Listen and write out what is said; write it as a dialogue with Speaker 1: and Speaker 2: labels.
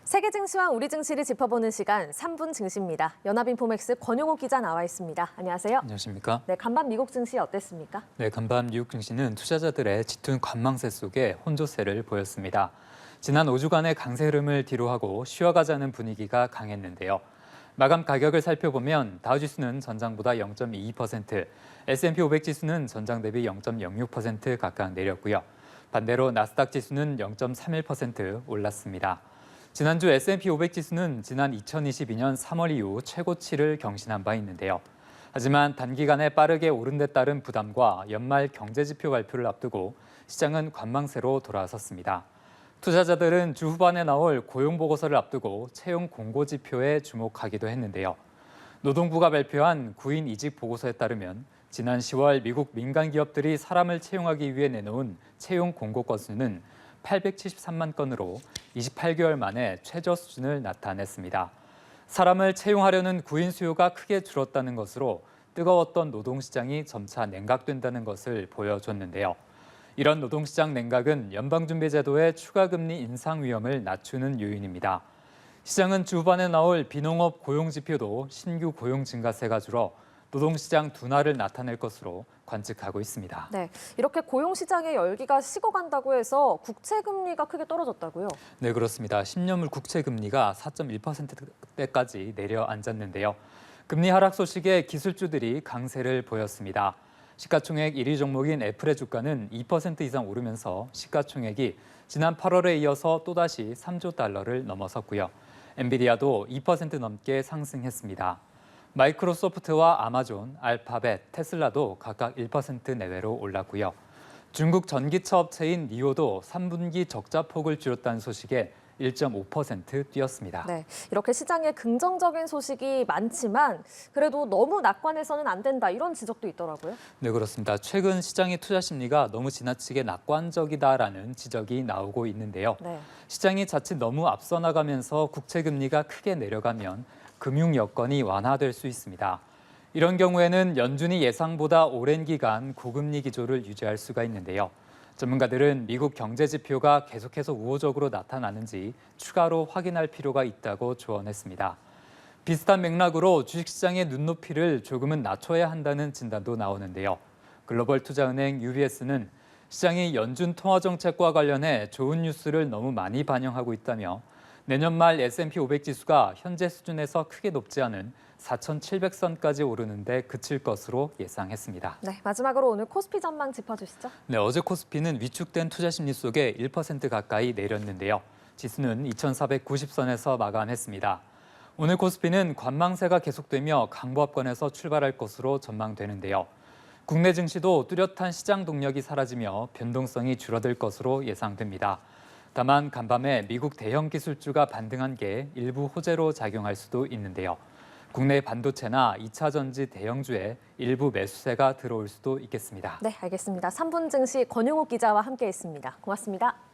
Speaker 1: 세계 증시와 우리 증시를 짚어보는 시간 3분 증시입니다. 연합인포맥스 권용욱 기자 나와 있습니다. 안녕하세요.
Speaker 2: 안녕하십니까?
Speaker 1: 네, 간밤 미국 증시 어땠습니까?
Speaker 2: 네, 간밤 미국 증시는 투자자들의 짙은 관망세 속에 혼조세를 보였습니다. 지난 5주간의 강세 흐름을 뒤로하고 쉬어가자는 분위기가 강했는데요. 마감 가격을 살펴보면 다우지수는 전장보다 0.22%, S&P 500 지수는 전장 대비 0.06% 각각 내렸고요. 반대로 나스닥 지수는 0.31% 올랐습니다. 지난주 S&P 500 지수는 지난 2022년 3월 이후 최고치를 경신한 바 있는데요. 하지만 단기간에 빠르게 오른 데 따른 부담과 연말 경제지표 발표를 앞두고 시장은 관망세로 돌아섰습니다. 투자자들은 주 후반에 나올 고용보고서를 앞두고 채용 공고지표에 주목하기도 했는데요. 노동부가 발표한 구인 이직 보고서에 따르면 지난 10월 미국 민간 기업들이 사람을 채용하기 위해 내놓은 채용 공고 건수는 873만 건으로 28개월 만에 최저 수준을 나타냈습니다. 사람을 채용하려는 구인 수요가 크게 줄었다는 것으로 뜨거웠던 노동시장이 점차 냉각된다는 것을 보여줬는데요. 이런 노동시장 냉각은 연방준비제도의 추가금리 인상 위험을 낮추는 요인입니다. 시장은 주후반에 나올 비농업 고용지표도 신규 고용 증가세가 줄어 노동시장 둔화를 나타낼 것으로 관측하고 있습니다.
Speaker 1: 네, 이렇게 고용시장의 열기가 식어간다고 해서 국채금리가 크게 떨어졌다고요?
Speaker 2: 네, 그렇습니다. 10년물 국채금리가 4.1%대까지 내려앉았는데요. 금리 하락 소식에 기술주들이 강세를 보였습니다. 시가총액 1위 종목인 애플의 주가는 2% 이상 오르면서 시가총액이 지난 8월에 이어서 또다시 3조 달러를 넘어섰고요. 엔비디아도 2% 넘게 상승했습니다. 마이크로소프트와 아마존, 알파벳, 테슬라도 각각 1% 내외로 올랐고요. 중국 전기차 업체인 니오도 3분기 적자 폭을 줄였다는 소식에 1.5% 뛰었습니다.
Speaker 1: 네, 이렇게 시장에 긍정적인 소식이 많지만 그래도 너무 낙관해서는 안 된다 이런 지적도 있더라고요.
Speaker 2: 네, 그렇습니다. 최근 시장의 투자 심리가 너무 지나치게 낙관적이다라는 지적이 나오고 있는데요.
Speaker 1: 네.
Speaker 2: 시장이 자칫 너무 앞서 나가면서 국채 금리가 크게 내려가면 금융 여건이 완화될 수 있습니다. 이런 경우에는 연준이 예상보다 오랜 기간 고금리 기조를 유지할 수가 있는데요. 전문가들은 미국 경제 지표가 계속해서 우호적으로 나타나는지 추가로 확인할 필요가 있다고 조언했습니다. 비슷한 맥락으로 주식시장의 눈높이를 조금은 낮춰야 한다는 진단도 나오는데요. 글로벌 투자은행 UBS는 시장이 연준 통화정책과 관련해 좋은 뉴스를 너무 많이 반영하고 있다며 내년 말 S&P 500 지수가 현재 수준에서 크게 높지 않은 4,700선까지 오르는데 그칠 것으로 예상했습니다.
Speaker 1: 네, 마지막으로 오늘 코스피 전망 짚어주시죠.
Speaker 2: 네, 어제 코스피는 위축된 투자 심리 속에 1% 가까이 내렸는데요. 지수는 2,490선에서 마감했습니다. 오늘 코스피는 관망세가 계속되며 강보합권에서 출발할 것으로 전망되는데요. 국내 증시도 뚜렷한 시장 동력이 사라지며 변동성이 줄어들 것으로 예상됩니다. 다만 간밤에 미국 대형 기술주가 반등한 게 일부 호재로 작용할 수도 있는데요. 국내 반도체나 2차 전지 대형주에 일부 매수세가 들어올 수도 있겠습니다.
Speaker 1: 네, 알겠습니다. 3분 증시 권용욱 기자와 함께했습니다. 고맙습니다.